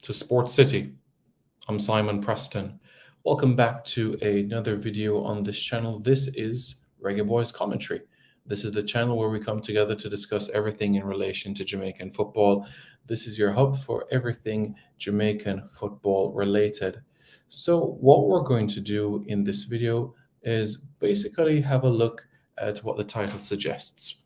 to Sports City. I'm Simon Preston. Welcome back to another video on this channel. This is Reggaeboyz Commentary. This is the channel where we come together to discuss everything in relation to Jamaican football. This is your hub for everything Jamaican football related. So what we're going to do in this video is basically have a look at what the title suggests.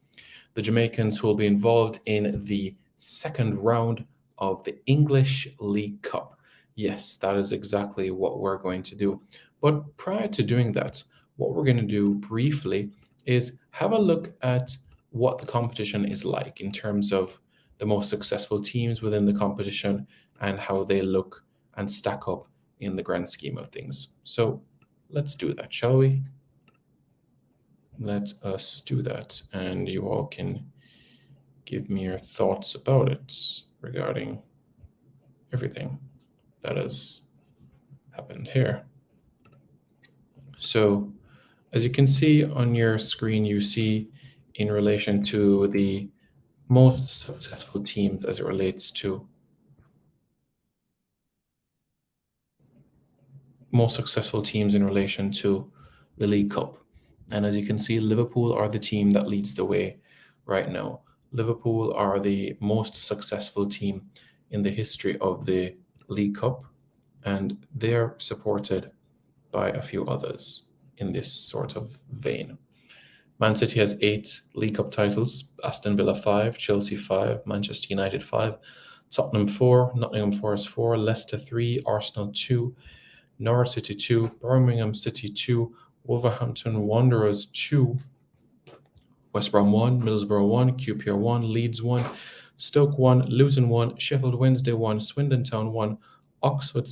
The Jamaicans who will be involved in the second round of the English League Cup. Yes, that is exactly what we're going to do. But prior to doing that, what we're going to do briefly is have a look at what the competition is like in terms of the most successful teams within the competition and how they look and stack up in the grand scheme of things. So let's do that, shall we? Let us do that, and you all can give me your thoughts about it regarding everything that has happened here. So as you can see on your screen, you see in relation to the most successful teams as it relates to most successful teams in relation to the League Cup. And as you can see, Liverpool are the team that leads the way right now. Liverpool are the most successful team in the history of the League Cup, and they're supported by a few others in this sort of vein. Man City has 8 League Cup titles, Aston Villa 5, Chelsea 5, Manchester United 5, Tottenham 4, Nottingham Forest 4, Leicester 3, Arsenal 2, Norwich City 2, Birmingham City 2, Wolverhampton Wanderers 2, West Brom 1, Middlesbrough 1, QPR 1, Leeds 1, Stoke 1, Luton 1, Sheffield Wednesday 1, Swindon Town 1, Oxford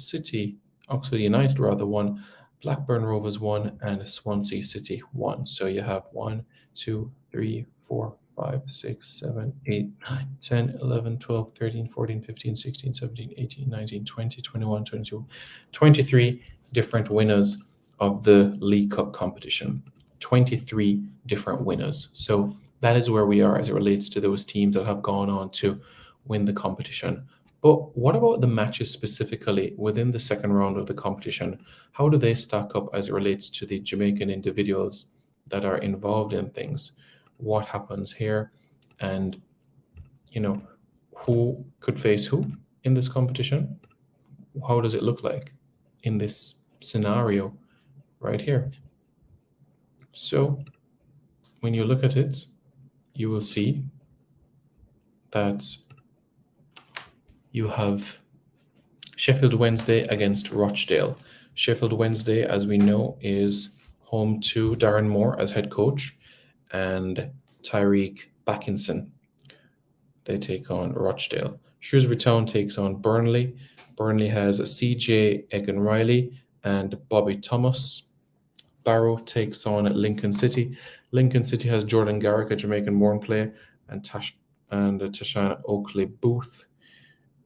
United 1, Blackburn Rovers 1, and Swansea City 1. So you have 1, 2, 3, 4, 5, 6, 7, 8, 9, 10, 11, 12, 13, 14, 15, 16, 17, 18, 19, 20, 21, 22, 23 different winners of the League Cup competition. 23 different winners. So that is where we are as it relates to those teams that have gone on to win the competition. But what about the matches specifically within the second round of the competition? How do they stack up as it relates to the Jamaican individuals that are involved in things? What happens here? And, who could face who in this competition? How does it look like in this scenario right here? So when you look at it, you will see that you have Sheffield Wednesday against Rochdale. Sheffield Wednesday, as we know, is home to Darren Moore as head coach and Tyreek Backinson. They take on Rochdale. Shrewsbury Town takes on Burnley. Burnley has a CJ Egan-Riley and Bobby Thomas. Barrow takes on Lincoln City. Lincoln City has Jordan Garrick, a Jamaican-born player, and Tashan Oakley Booth.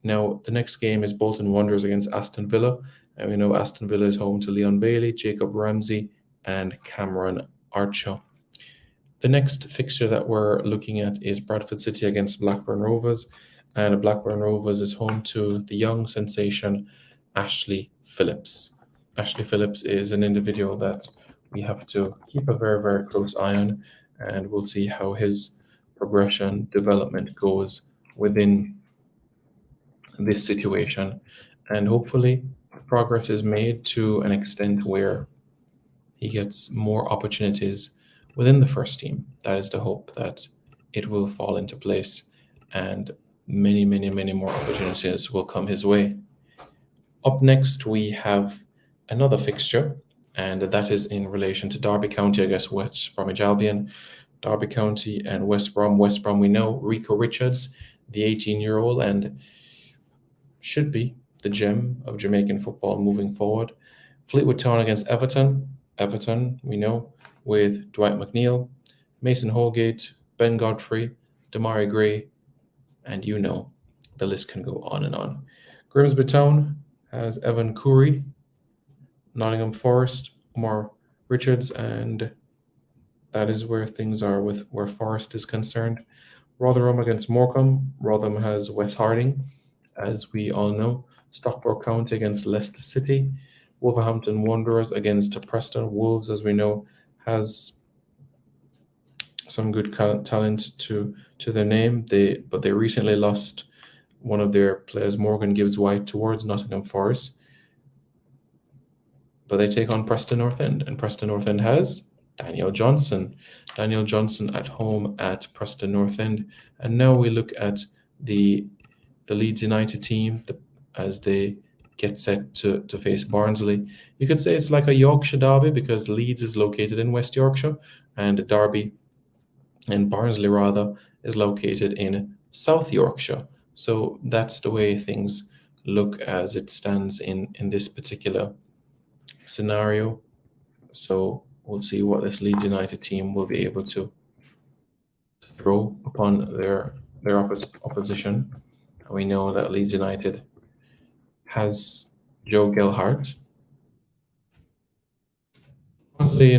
Now, the next game is Bolton Wanderers against Aston Villa. And we know Aston Villa is home to Leon Bailey, Jacob Ramsey, and Cameron Archer. The next fixture that we're looking at is Bradford City against Blackburn Rovers. And Blackburn Rovers is home to the young sensation, Ashley Phillips. Ashley Phillips is an individual that we have to keep a very, very close eye on, and we'll see how his progression, development goes within this situation. And hopefully progress is made to an extent where he gets more opportunities within the first team. That is the hope, that it will fall into place and many, many, many more opportunities will come his way. Up next, we have another fixture, and that is in relation to Derby County against West Bromwich Albion. Derby County and West Brom. West Brom, we know Rico Richards, the 18-year-old, and should be the gem of Jamaican football moving forward. Fleetwood Town against Everton. Everton, we know, with Dwight McNeil, Mason Holgate, Ben Godfrey, Damari Gray, and the list can go on and on. Grimsby Town has Evan Curry, Nottingham Forest, Omar Richards, and that is where things are with where Forest is concerned. Rotherham against Morecambe. Rotherham has Wes Harding, as we all know. Stockport County against Leicester City. Wolverhampton Wanderers against Preston. Wolves, as we know, has some good talent to their name. But they recently lost one of their players, Morgan Gibbs-White, towards Nottingham Forest. But they take on Preston North End, and Preston North End has Daniel Johnson. Daniel Johnson at home at Preston North End. And now we look at the Leeds United team as they get set to face Barnsley. You could say it's like a Yorkshire derby because Leeds is located in West Yorkshire and Derby and Barnsley rather is located in South Yorkshire. So that's the way things look as it stands in this particular scenario. So we'll see what this Leeds United team will be able to throw upon their opposition. And we know that Leeds United has Joe Gelhardt. Barnsley,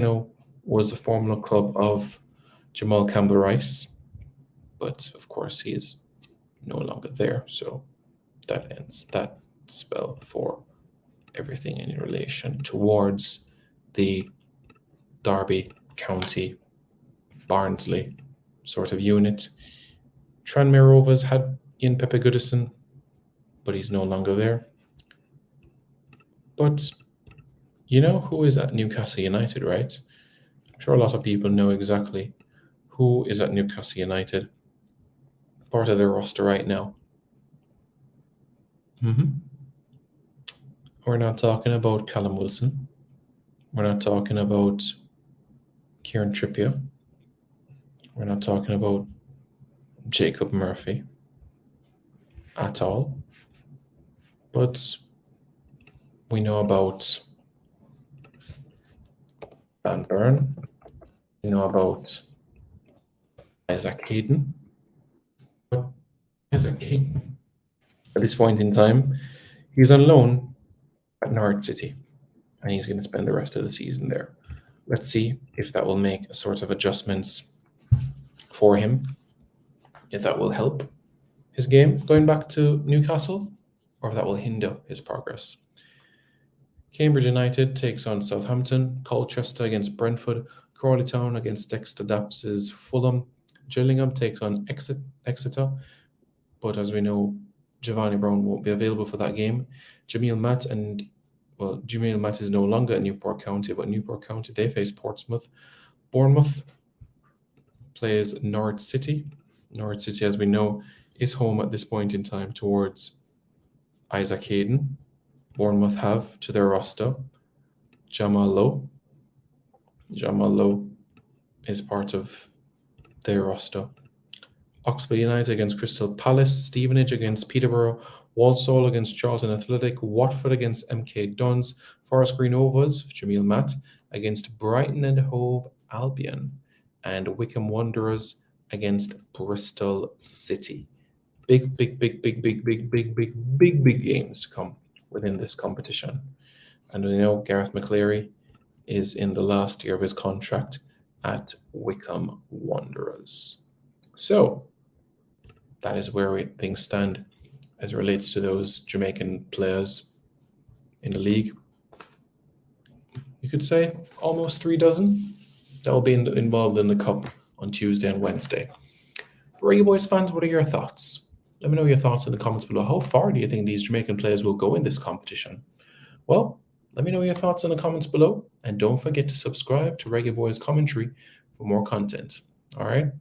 was a former club of Jamal Campbell-Rice, but of course he is no longer there. So that ends that spell for everything in relation towards the Derby County Barnsley sort of unit. Tranmere Rovers had Ian Pepe Goodison, but he's no longer there. But you know who is at Newcastle United, right? I'm sure a lot of people know exactly who is at Newcastle United, part of their roster right now. We're not talking about Callum Wilson. We're not talking about Kieran Trippier. We're not talking about Jacob Murphy at all. But we know about Van Byrne. We know about Isaac Hayden. But Isaac Hayden, at this point in time, he's on loan at Norwich City, and he's going to spend the rest of the season there. Let's see if that will make a sort of adjustments for him, if that will help his game going back to Newcastle, or if that will hinder his progress. Cambridge United takes on Southampton, Colchester against Brentford, Crawley Town against Dexter Daps' Fulham, Gillingham takes on Exeter, but as we know, Giovanni Brown won't be available for that game. Jamil Matt is no longer at Newport County, but Newport County, they face Portsmouth. Bournemouth plays Norwich City. Norwich City, as we know, is home at this point in time towards Isaac Hayden. Bournemouth have to their roster Jamal Lowe. Jamal Lowe is part of their roster. Oxford United against Crystal Palace, Stevenage against Peterborough, Walsall against Charlton Athletic, Watford against MK Dons, Forest Green Rovers, Jamil Matt, against Brighton and Hove Albion, and Wycombe Wanderers against Bristol City. Big games to come within this competition. And we know Gareth McCleary is in the last year of his contract at Wycombe Wanderers. So that is where things stand as it relates to those Jamaican players in the league. You could say almost 3 dozen that will be involved in the Cup on Tuesday and Wednesday. Reggae Boyz fans, what are your thoughts? Let me know your thoughts in the comments below. How far do you think these Jamaican players will go in this competition? Well, let me know your thoughts in the comments below. And don't forget to subscribe to Reggae Boyz Commentary for more content. All right?